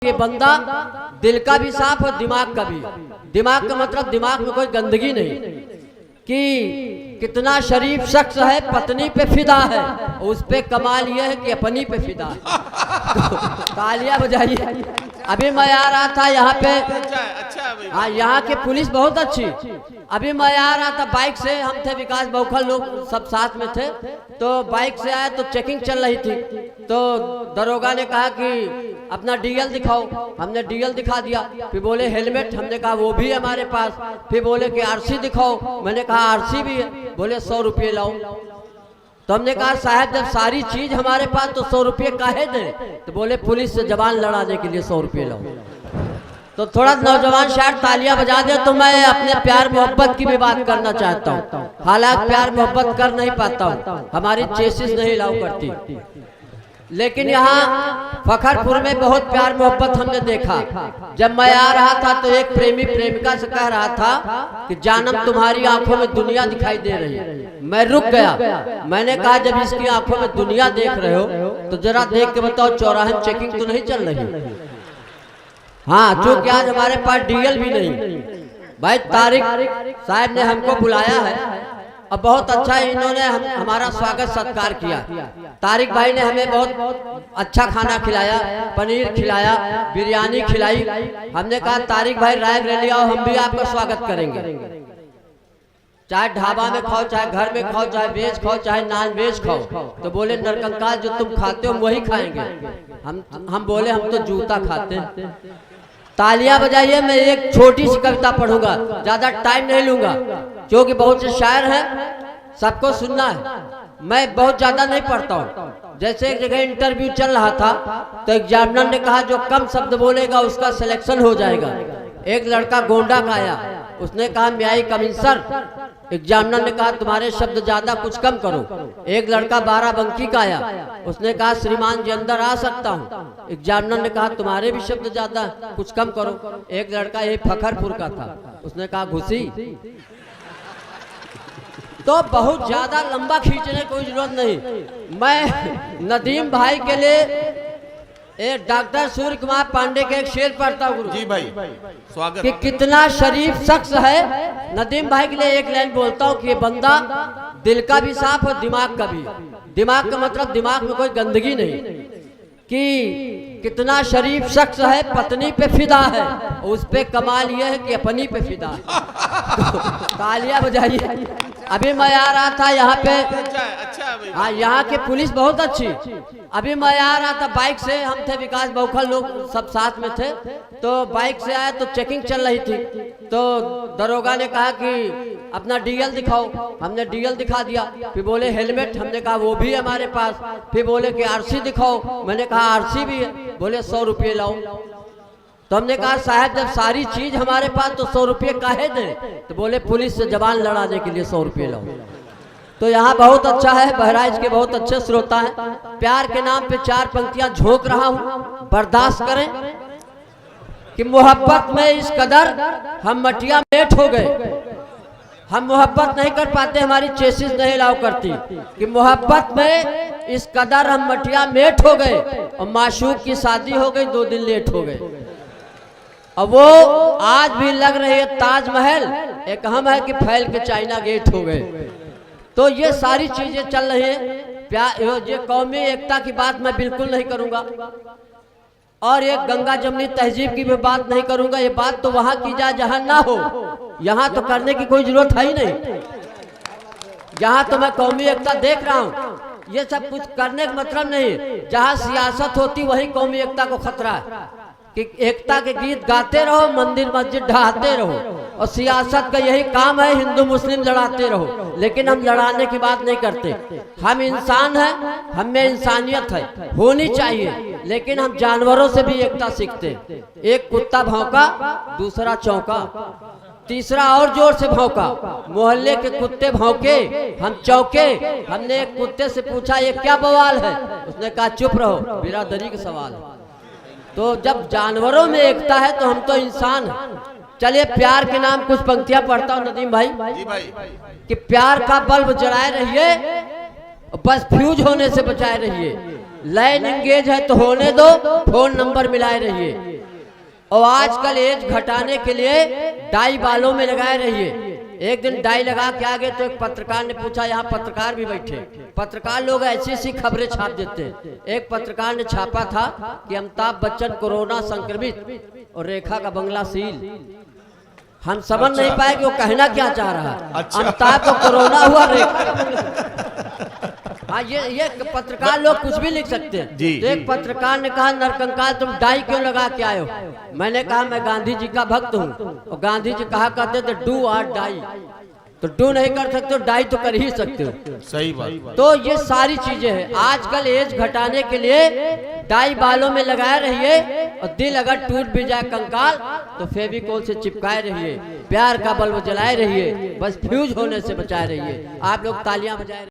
ये बंदा दिल का भी साफ और दिमाग का भी। दिमाग का मतलब दिमाग में कोई गंदगी नहीं, कि कितना शरीफ शख्स है, पत्नी पे फिदा है, उस पे कमाल यह है कि अपनी पे फिदा है। तालियां बजाइए। अभी मैं आ रहा था यहाँ पे, हाँ यहाँ की पुलिस बहुत अच्छी। अभी मैं आ रहा था बाइक से, हम थे विकास बौखल लोग सब साथ में थे, तो बाइक से आया तो चेकिंग चल रही थी, तो दरोगा ने कहा कि अपना डीएल दिखाओ। हमने डीएल दिखा दिया। फिर बोले हेलमेट, हमने कहा वो भी है हमारे पास। फिर बोले कि आरसी दिखाओ, मैंने कहा आरसी भी है। बोले 100 रुपये लाओ। तो हमने कहा साहब जब सारी चीज हमारे पास तो 100 रुपये काहे दें? तो बोले पुलिस से जबान लड़ाने के लिए 100 रुपये लाओ। तो थोड़ा नौजवान शायद तालियां बजा दे तो मैं अपने प्यार मोहब्बत की भी बात करना चाहता हूँ। हालांकि प्यार मोहब्बत कर नहीं पाता हूँ, हमारी चेसिस नहीं अलाउ करती, लेकिन यहाँ फखरपुर में बहुत प्यार मोहब्बत हमने देखा। जब मैं आ रहा था तो एक प्रेमी प्रेमिका से कह रहा था कि जानम तुम्हारी आंखों में दुनिया दिखाई दे रही है। मैं रुक गया। मैंने कहा जब इसकी आंखों में दुनिया देख रहे हो तो जरा देख के बताओ चौराहे में चेकिंग तो नहीं चल रही? हाँ, चूंकि आज हमारे पास डीएल भी नहीं। भाई तारिक साहब ने हमको बुलाया है और बहुत अच्छा इन्होंने हमारा स्वागत सत्कार किया। तारिक भाई ने हमें बहुत अच्छा खाना खिलाया, पनीर खिलाया, बिरयानी खिलाई। हमने कहा तारिक भाई रायबरेली आओ, हम भी आपका स्वागत करेंगे। चाहे ढाबा में खाओ, चाहे घर में खाओ, चाहे वेज खाओ, चाहे नॉन वेज खाओ। तो बोले नरकंकाल जो तुम खाते हो वही खाएंगे। हम बोले हम तो जूता खाते हैं। तालियां बजाइए। मैं एक छोटी सी कविता पढ़ूंगा, ज्यादा टाइम नहीं लूंगा, क्योंकि बहुत से शायर हैं, सबको सुनना है। मैं बहुत ज्यादा नहीं पढ़ता हूँ। जैसे एक जगह इंटरव्यू चल रहा था तो एग्जामिनर ने कहा जो कम शब्द बोलेगा उसका सिलेक्शन हो जाएगा। एक लड़का गोंडा का आया, उसने कहा मैं आई कमिंग सर। एग्जामिनर ने कहा तुम्हारे शब्द ज्यादा, कुछ कम करो। एक लड़का बाराबंकी का आया, उसने कहा श्रीमान जी अंदर आ सकता हूँ। एग्जामिनर ने कहा तुम्हारे भी शब्द ज्यादा, कुछ कम करो। एक लड़का ये फखरपुर का था, उसने कहा घुसी। तो बहुत ज्यादा लंबा खींचने की कोई जरूरत नहीं। मैं नदीम भाई के लिए डॉक्टर सूर्य कुमार पांडे के एक शेर पढ़ता हूँ। जी भाई स्वागत। कि कितना शरीफ शख्स है। नदीम भाई के लिए एक लाइन बोलता हूँ कि ये बंदा दिल का भी साफ और दिमाग का भी। दिमाग का मतलब दिमाग में कोई गंदगी नहीं, कि कितना शरीफ शख्स है, पत्नी पे फिदा है, उस पे कमाल यह है कि अपनी पे फिदा है। तालियां बजाइए। अभी मैं आ रहा था यहाँ पे, हाँ यहाँ की पुलिस बहुत अच्छी। अभी मैं आ रहा था बाइक से, हम थे विकास बौखल लोग सब साथ में थे, तो बाइक से आया तो चेकिंग चल रही थी, तो दरोगा ने कहा कि अपना डीएल दिखाओ। हमने डीएल दिखा दिया। फिर बोले हेलमेट, हमने कहा वो भी है हमारे पास। फिर बोले कि आरसी दिखाओ, मैंने कहा आरसी भी है। बोले 100 रुपये लाओ। तो हमने कहा साहब जब सारी चीज हमारे पास तो 100 रुपये काहे दें? तो बोले पुलिस से जबान लड़ाने के लिए 100 रुपये लाओ। तो यहाँ बहुत अच्छा है, बहराइच के बहुत अच्छे श्रोता हैं। प्यार के नाम पे 4 पंक्तियां झोंक रहा हूँ, बर्दाश्त करें। कि मोहब्बत में इस कदर हम मटिया मेट हो गए, हम मोहब्बत नहीं कर पाते, हमारी चेसिस नहीं अलाउ करती। कि मोहब्बत में इस कदर हम मटिया मेट हो गए और माशूक की शादी हो गई 2 दिन लेट हो गए। और वो आज भी लग रही है ताजमहल, एक हम है कि फैल के चाइना गेट हो गए। तो ये सारी चीजें चल रही है। प्यार, ये कौमी एकता की बात मैं बिल्कुल नहीं करूंगा, और एक गंगा जमनी तहजीब की भी बात नहीं करूंगा। ये बात तो वहां की जाए जहां ना हो, यहाँ तो करने की कोई जरूरत है ही नहीं। यहाँ तो मैं कौमी एकता देख रहा हूँ, ये सब कुछ करने का मतलब नहीं। जहाँ सियासत होती वही कौमी एकता को खतरा है। कि एकता के गीत गाते रहो, मंदिर मस्जिद ढहाते रहो, और सियासत का यही काम है हिंदू मुस्लिम लड़ाते रहो। लेकिन हम लड़ाने की बात नहीं करते। हम इंसान हैं, हम में इंसानियत है, होनी चाहिए, लेकिन हम जानवरों से भी एकता सीखते। एक कुत्ता भौंका, दूसरा चौंका, तीसरा और जोर से भौंका, मोहल्ले के कुत्ते भौंके, हम चौंके। हमने एक कुत्ते से पूछा ये क्या बवाल है? उसने कहा चुप रहो, बिरादरी का सवाल है। तो जब जानवरों में एकता है तो हम तो इंसान हैं। चलिए प्यार के नाम कुछ पंक्तियां पढ़ता हूँ नदीम भाई। जी भाई। कि प्यार का बल्ब जलाए रहिए, बस फ्यूज होने से बचाए रहिए। लाइन एंगेज है तो होने दो, फोन नंबर मिलाए रहिए। और आजकल एज घटाने के लिए डाई बालों में लगाए रहिए। एक दिन डाई लगा के आ गए तो एक पत्रकार ने पूछा, यहाँ पत्रकार भी बैठे, पत्रकार लोग ऐसी ऐसी खबरें छाप देते हैं। एक पत्रकार ने छापा था कि अमिताभ बच्चन कोरोना संक्रमित और रेखा का बंगला सील। हम समझ नहीं पाए कि वो कहना क्या चाह रहा है। अमिताभ को कोरोना हुआ, रेखा। हाँ, ये पत्रकार लोग कुछ भी लिख सकते हैं। तो एक पत्रकार ने कहा, नरकंकाल तुम डाई क्यों लगा के आए हो? मैंने कहा मैं गांधी जी का भक्त हूँ, और गांधी जी कहा करते थे डू और डाई। तो डू नहीं कर सकते हो, डाई तो कर ही सकते हो। सही बात। तो ये सारी चीजें हैं। आजकल एज घटाने के लिए डाई बालों में लगाए रहिए, और दिल अगर टूट भी जाए कंकाल तो फेविकोल से चिपकाए रहिए, प्यार का बल्ब जलाए रहिए, बस फ्यूज होने से बचाए रहिए। आप लोग तालियां बजाए रहिए।